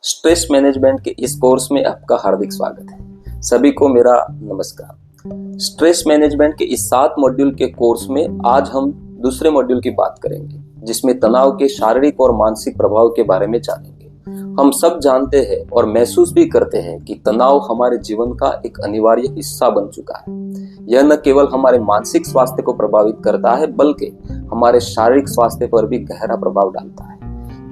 Stress management के इस course में आपका हार्दिक स्वागत है। सभी को मेरा नमस्कार। स्ट्रेस मैनेजमेंट के इस 7 मॉड्यूल के कोर्स में आज हम दूसरे मॉड्यूल की बात करेंगे, जिसमें तनाव के शारीरिक और मानसिक प्रभाव के बारे में जानेंगे। हम सब जानते हैं और महसूस भी करते हैं कि तनाव हमारे जीवन का एक अनिवार्य हिस्सा बन चुका है। यह न केवल हमारे मानसिक स्वास्थ्य को प्रभावित करता है, बल्कि हमारे शारीरिक स्वास्थ्य पर भी गहरा प्रभाव डालता है।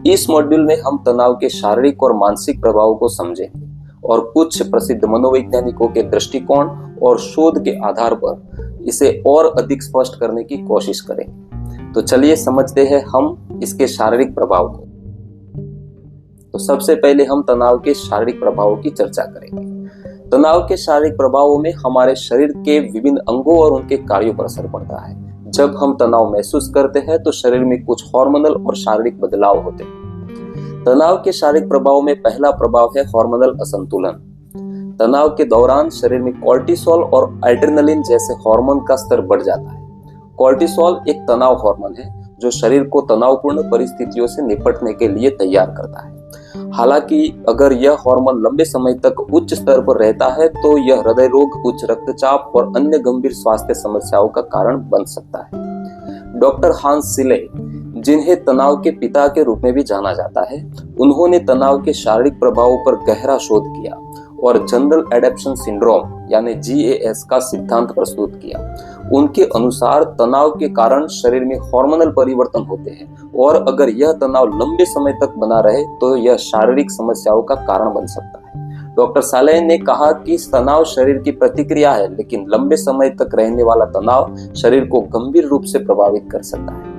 इस मॉड्यूल में हम तनाव के शारीरिक और मानसिक प्रभावों को समझेंगे और कुछ प्रसिद्ध मनोवैज्ञानिकों के दृष्टिकोण और शोध के आधार पर इसे और अधिक स्पष्ट करने की कोशिश करेंगे। तो चलिए समझते हैं हम इसके शारीरिक प्रभाव को। तो सबसे पहले हम तनाव के शारीरिक प्रभावों की चर्चा करेंगे। तनाव के शारीरिक प्रभावों में हमारे शरीर के विभिन्न अंगों और उनके कार्यों पर असर पड़ता है। जब हम तनाव महसूस करते हैं तो शरीर में कुछ हार्मोनल और शारीरिक बदलाव होते हैं। तनाव के शारीरिक प्रभाव में पहला प्रभाव है हार्मोनल असंतुलन। तनाव के दौरान शरीर में कोर्टिसोल और एड्रेनलिन जैसे हार्मोन का स्तर बढ़ जाता है। कोर्टिसोल एक तनाव हार्मोन है जो शरीर को तनावपूर्ण परिस्थितियों से निपटने के लिए तैयार करता है। हालांकि अगर यह हार्मोन लंबे समय तक उच्च स्तर पर रहता है तो यह हृदय रोग, उच्च रक्तचाप और अन्य गंभीर स्वास्थ्य समस्याओं का कारण बन सकता है। डॉक्टर हांस सिले, जिन्हें तनाव के पिता के रूप में भी जाना जाता है, उन्होंने तनाव के शारीरिक प्रभावों पर गहरा शोध किया और जनरल एडेप्शन सिंड्रोम यानी GAS का सिद्धांत प्रस्तुत किया। उनके अनुसार तनाव के कारण शरीर में हार्मोनल परिवर्तन होते हैं और अगर यह तनाव लंबे समय तक बना रहे तो यह शारीरिक समस्याओं का कारण बन सकता है। डॉक्टर साले ने कहा कि तनाव शरीर की प्रतिक्रिया है, लेकिन लंबे समय तक रहने वाला तनाव शरीर को गंभीर रूप से प्रभावित कर सकता है।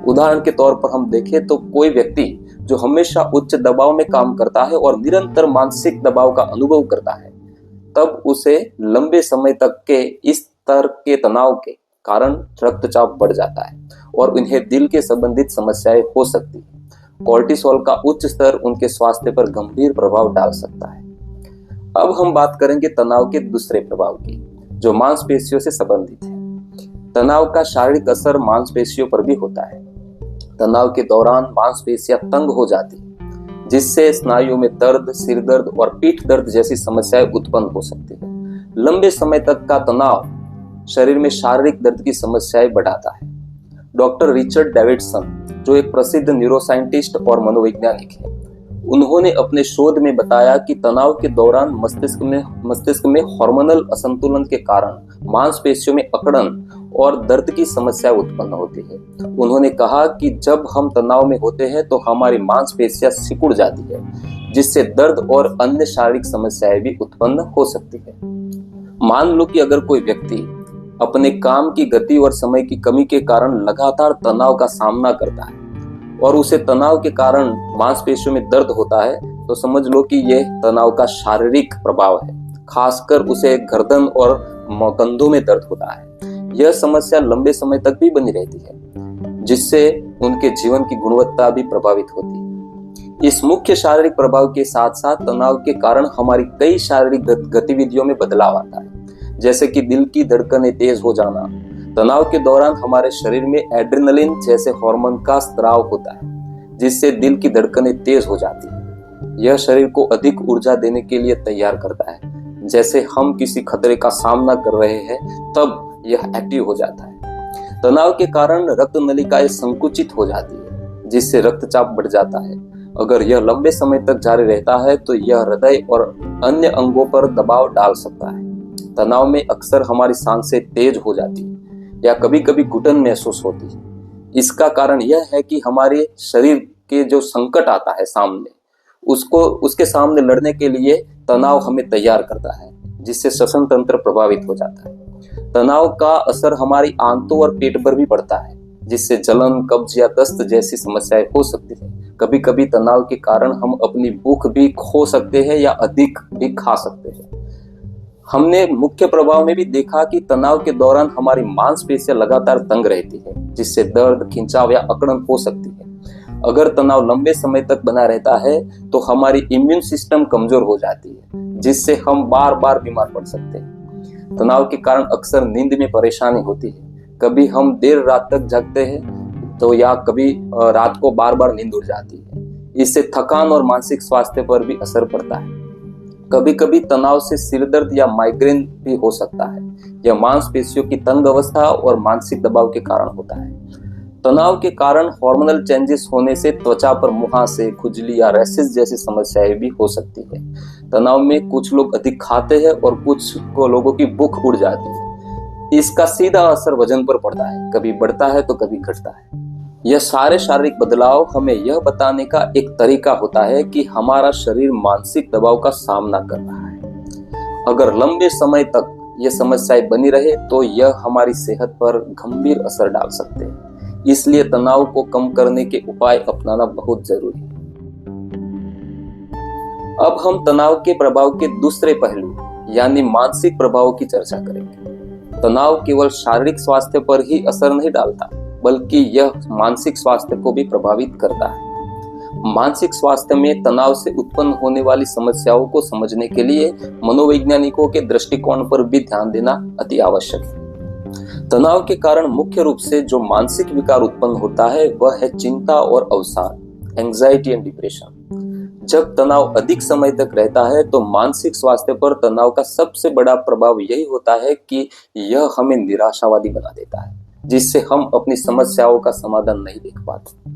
उदाहरण के तौर पर हम देखें तो कोई व्यक्ति जो हमेशा उच्च दबाव में काम करता है और निरंतर मानसिक दबाव का अनुभव करता है, तब उसे लंबे समय तक के इस स्तर के तनाव के कारण रक्तचाप बढ़ जाता है और उन्हें दिल के संबंधित समस्याएं हो सकती है। कोर्टिसोल का उच्च स्तर उनके स्वास्थ्य पर गंभीर प्रभाव डाल सकता है। अब हम बात करेंगे तनाव के दूसरे प्रभाव की, जो मांसपेशियों से संबंधित है। तनाव का शारीरिक असर मांसपेशियों पर भी होता है। तनाव के दौरान मांसपेशियां तंग हो जाती हैं, जिससे स्नायुओं में दर्द, सिर दर्द और पीठ दर्द जैसी समस्याएं उत्पन्न हो सकती है। लंबे समय तक का तनाव शरीर में शारीरिक दर्द की समस्याएं बढ़ाता है। डॉक्टर रिचर्ड डेविडसन, जो एक प्रसिद्ध न्यूरोसाइंटिस्ट और मनोवैज्ञानिक है, उन्होंने अपने शोध में बताया कि तनाव के दौरान मस्तिष्क में हार्मोनल असंतुलन के कारण मांसपेशियों में अकड़न और दर्द की समस्या उत्पन्न होती है। उन्होंने कहा कि जब हम तनाव में होते हैं तो हमारी मांसपेशियां सिकुड़ जाती है, जिससे दर्द और अन्य शारीरिक समस्याएं भी उत्पन्न हो सकती है। मान लो कि अगर कोई व्यक्ति अपने काम की गति और समय की कमी के कारण लगातार तनाव का सामना करता है और उसे तनाव के कारण मांसपेशियों में दर्द होता है, तो समझ लो कि यह तनाव का शारीरिक प्रभाव है। खासकर उसे गर्दन और कंधों में दर्द होता है। यह समस्या लंबे समय तक भी बनी रहती है, जिससे उनके जीवन की गुणवत्ता भी प्रभावित होती है। इस मुख्य शारीरिक प्रभाव के साथ साथ तनाव के कारण हमारी कई शारीरिक गतिविधियों में बदलाव आता है, जैसे कि दिल की धड़कनें तेज हो जाना। तनाव के दौरान हमारे शरीर में एड्रेनलिन जैसे हार्मोन का स्राव होता है, जिससे दिल की धड़कनें तेज हो जाती है। यह शरीर को अधिक ऊर्जा देने के लिए तैयार करता है। जैसे हम किसी खतरे का सामना कर रहे हैं, तब यह एक्टिव हो जाता है। तनाव के कारण रक्त नलिकाएं संकुचित हो जाती है, जिससे रक्तचाप बढ़ जाता है। अगर यह लंबे समय तक जारी रहता है तो यह हृदय और अन्य अंगों पर दबाव डाल सकता है। तनाव में अक्सर हमारी सांसें तेज हो जाती है या कभी कभी घुटन महसूस होती है। इसका कारण यह है कि हमारे शरीर के जो संकट आता है सामने, उसके सामने लड़ने के लिए तनाव हमें तैयार करता है, जिससे श्वसन तंत्र प्रभावित हो जाता है। तनाव का असर हमारी आंतों और पेट पर भी पड़ता है, जिससे जलन, कब्ज या दस्त जैसी समस्याएं हो सकती है। कभी कभी तनाव के कारण हम अपनी भूख भी खो सकते हैं या अधिक भी खा सकते हैं। हमने मुख्य प्रभाव में भी देखा कि तनाव के दौरान हमारी मांसपेशियां लगातार तंग रहती है, जिससे दर्द, खिंचाव या अकड़न हो सकती है। अगर तनाव लंबे समय तक बना रहता है तो हमारी इम्यून सिस्टम कमजोर हो जाती है, जिससे हम बार बार बीमार पड़ सकते हैं। तनाव के कारण अक्सर नींद में परेशानी होती है। कभी हम देर रात तक जगते हैं तो या कभी रात को बार बार नींद उड़ जाती है। इससे थकान और मानसिक स्वास्थ्य पर भी असर पड़ता है। कभी कभी तनाव से सिरदर्द या माइग्रेन भी हो सकता है। यह मांसपेशियों की तंग अवस्था और मानसिक दबाव के कारण होता है। तनाव के कारण हार्मोनल चेंजेस होने से त्वचा पर मुहासे, खुजली या रैशेस जैसी समस्याएं भी हो सकती है। तनाव में कुछ लोग अधिक खाते हैं और कुछ लोगों की भूख उड़ जाती है। इसका सीधा असर वजन पर पड़ता है, कभी बढ़ता है तो कभी घटता है। यह सारे शारीरिक बदलाव हमें यह बताने का एक तरीका होता है कि हमारा शरीर मानसिक दबाव का सामना कर रहा है। अगर लंबे समय तक यह समस्याएं बनी रहे तो यह हमारी सेहत पर गंभीर असर डाल सकते हैं। इसलिए तनाव को कम करने के उपाय अपनाना बहुत जरूरी है। अब हम तनाव के प्रभाव के दूसरे पहलू यानी मानसिक प्रभाव की चर्चा करेंगे। तनाव केवल शारीरिक स्वास्थ्य पर ही असर नहीं डालता, बल्कि यह मानसिक स्वास्थ्य को भी प्रभावित करता है। मानसिक स्वास्थ्य में तनाव से उत्पन्न होने वाली समस्याओं को समझने के लिए मनोवैज्ञानिकों के दृष्टिकोण पर भी ध्यान देना अति आवश्यक है। तनाव के कारण मुख्य रूप से जो मानसिक विकार उत्पन्न होता है वह है चिंता और अवसाद, एंजाइटी एंड डिप्रेशन। जब तनाव अधिक समय तक रहता है तो मानसिक स्वास्थ्य पर तनाव का सबसे बड़ा प्रभाव यही होता है कि यह हमें निराशावादी बना देता है, जिससे हम अपनी समस्याओं का समाधान नहीं देख पाते।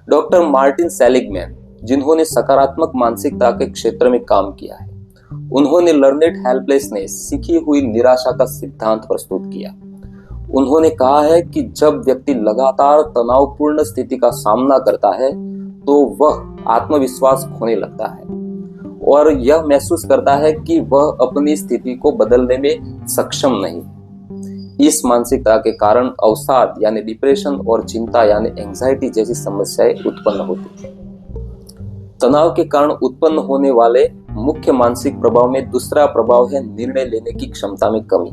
डॉक्टर मार्टिन सेलिगमैन, जिन्होंने सकारात्मक मानसिकता के क्षेत्र में काम किया है, उन्होंने लर्नेड हेल्पलेसनेस, सीखी हुई निराशा का सिद्धांत प्रस्तुत किया। उन्होंने कहा है कि जब व्यक्ति लगातार तनावपूर्ण स्थिति का सामना करता है तो वह आत्मविश्वास खोने लगता है और यह महसूस करता है कि वह अपनी स्थिति को बदलने में सक्षम नहीं है। इस मानसिकता के कारण अवसाद यानी डिप्रेशन और चिंता यानी एंजाइटी जैसी समस्याएं उत्पन्न होती हैं। तनाव के कारण उत्पन्न होने वाले मुख्य मानसिक प्रभाव में दूसरा प्रभाव है निर्णय लेने की क्षमता में कमी।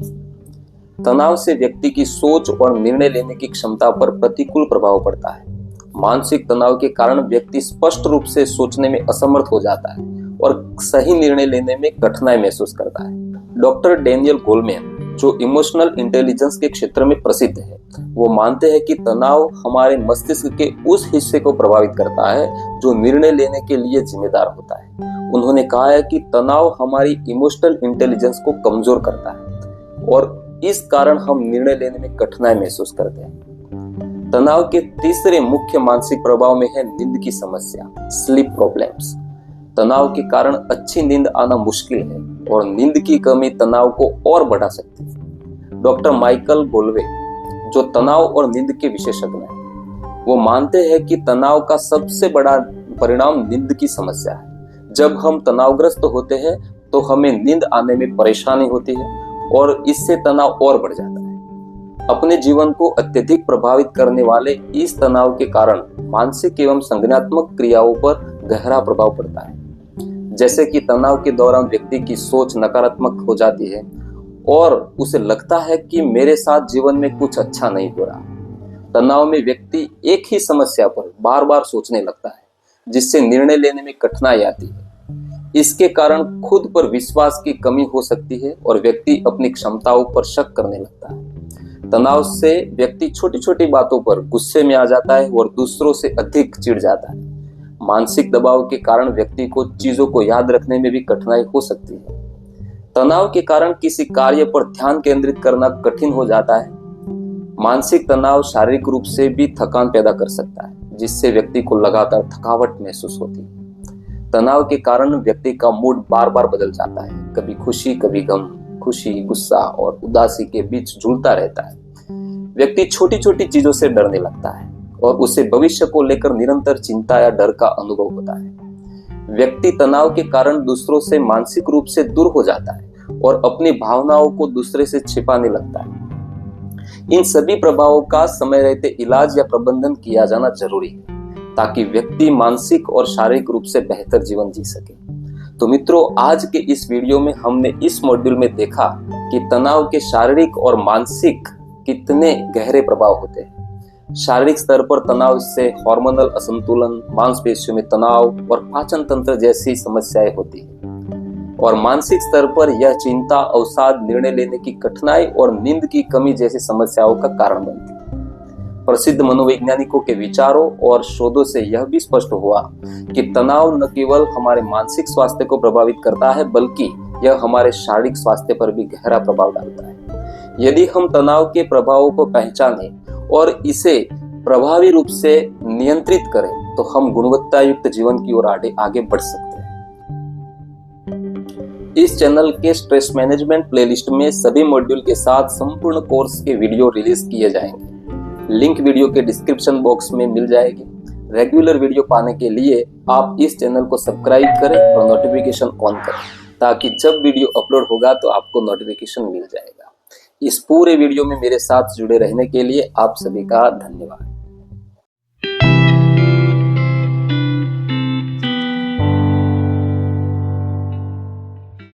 तनाव से व्यक्ति की सोच और निर्णय लेने की क्षमता पर प्रतिकूल प्रभाव पड़ता है। मानसिक तनाव के कारण व्यक्ति स्पष्ट रूप से सोचने में असमर्थ हो जाता है और सही निर्णय लेने में कठिनाई महसूस करता है। डॉक्टर डैनियल गोलमैन, जो इमोशनल इंटेलिजेंस के क्षेत्र में प्रसिद्ध है, वो मानते हैं कि तनाव हमारे मस्तिष्क के उस हिस्से को प्रभावित करता है जो निर्णय लेने के लिए जिम्मेदार होता है। उन्होंने कहा है कि तनाव हमारी इमोशनल इंटेलिजेंस को कमजोर करता है और इस कारण हम निर्णय लेने में कठिनाई महसूस करते हैं। तनाव के तीसरे मुख्य मानसिक प्रभाव में है नींद की समस्या, स्लीप प्रॉब्लम्स। तनाव के कारण अच्छी नींद आना मुश्किल है और नींद की कमी तनाव को और बढ़ा सकती है। डॉक्टर माइकल गोलवे, जो तनाव और नींद के विशेषज्ञ हैं, वो मानते हैं कि तनाव का सबसे बड़ा परिणाम नींद की समस्या है। जब हम तनावग्रस्त होते हैं तो हमें नींद आने में परेशानी होती है और इससे तनाव और बढ़ जाता है। अपने जीवन को अत्यधिक प्रभावित करने वाले इस तनाव के कारण मानसिक एवं संज्ञानात्मक क्रियाओं पर गहरा प्रभाव पड़ता है। जैसे कि तनाव के दौरान व्यक्ति की सोच नकारात्मक हो जाती है और उसे लगता है कि मेरे साथ जीवन में कुछ अच्छा नहीं हो रहा। तनाव में व्यक्ति एक ही समस्या पर बार बार सोचने लगता है, जिससे निर्णय लेने में कठिनाई आती है। इसके कारण खुद पर विश्वास की कमी हो सकती है और व्यक्ति अपनी क्षमताओं पर शक करने लगता है। तनाव से व्यक्ति छोटी छोटी बातों पर गुस्से में आ जाता है और दूसरों से अधिक चिढ़ जाता है। मानसिक दबाव के कारण व्यक्ति को चीजों को याद रखने में भी कठिनाई हो सकती है। तनाव के कारण किसी कार्य पर ध्यान केंद्रित करना कठिन हो जाता है। मानसिक तनाव शारीरिक रूप से भी थकान पैदा कर सकता है, जिससे व्यक्ति को लगातार थकावट महसूस होती है। तनाव के कारण व्यक्ति का मूड बार बार बदल जाता है, कभी खुशी कभी गम, खुशी, गुस्सा और उदासी के बीच झूलता रहता है। व्यक्ति छोटी छोटी चीजों से डरने लगता है और उसे भविष्य को लेकर निरंतर चिंता या डर का अनुभव होता है। व्यक्ति तनाव के कारण दूसरों से मानसिक रूप से दूर हो जाता है और अपनी भावनाओं को दूसरे से छिपाने लगता है। इन सभी प्रभावों का समय रहते इलाज या प्रबंधन किया जाना जरूरी है, ताकि व्यक्ति मानसिक और शारीरिक रूप से बेहतर जीवन जी सके। तो मित्रों, आज के इस वीडियो में हमने इस मॉड्यूल में देखा कि तनाव के शारीरिक और मानसिक कितने गहरे प्रभाव होते हैं। शारीरिक स्तर पर तनाव से हार्मोनल असंतुलन, मांसपेशियों में तनाव और पाचन तंत्र जैसी समस्याएं होती हैं और मानसिक स्तर पर यह चिंता, अवसाद, निर्णय लेने की कठिनाई और नींद की कमी जैसी समस्याओं का कारण बनती है। प्रसिद्ध मनोवैज्ञानिकों के विचारों और शोधों से यह भी स्पष्ट हुआ कि तनाव न केवल हमारे मानसिक स्वास्थ्य को प्रभावित करता है, बल्कि यह हमारे शारीरिक स्वास्थ्य पर भी गहरा प्रभाव डालता है। यदि हम तनाव के प्रभावों को पहचानें और इसे प्रभावी रूप से नियंत्रित करें, तो हम गुणवत्ता युक्त जीवन की ओर आगे बढ़ सकते हैं। इस चैनल के स्ट्रेस मैनेजमेंट प्लेलिस्ट में सभी मॉड्यूल के साथ संपूर्ण कोर्स के वीडियो रिलीज किए जाएंगे। लिंक वीडियो के डिस्क्रिप्शन बॉक्स में मिल जाएगी। रेगुलर वीडियो पाने के लिए आप इस चैनल को सब्सक्राइब करें और नोटिफिकेशन ऑन करें, ताकि जब वीडियो अपलोड होगा तो आपको नोटिफिकेशन मिल जाएगा। इस पूरे वीडियो में मेरे साथ जुड़े रहने के लिए आप सभी का धन्यवाद।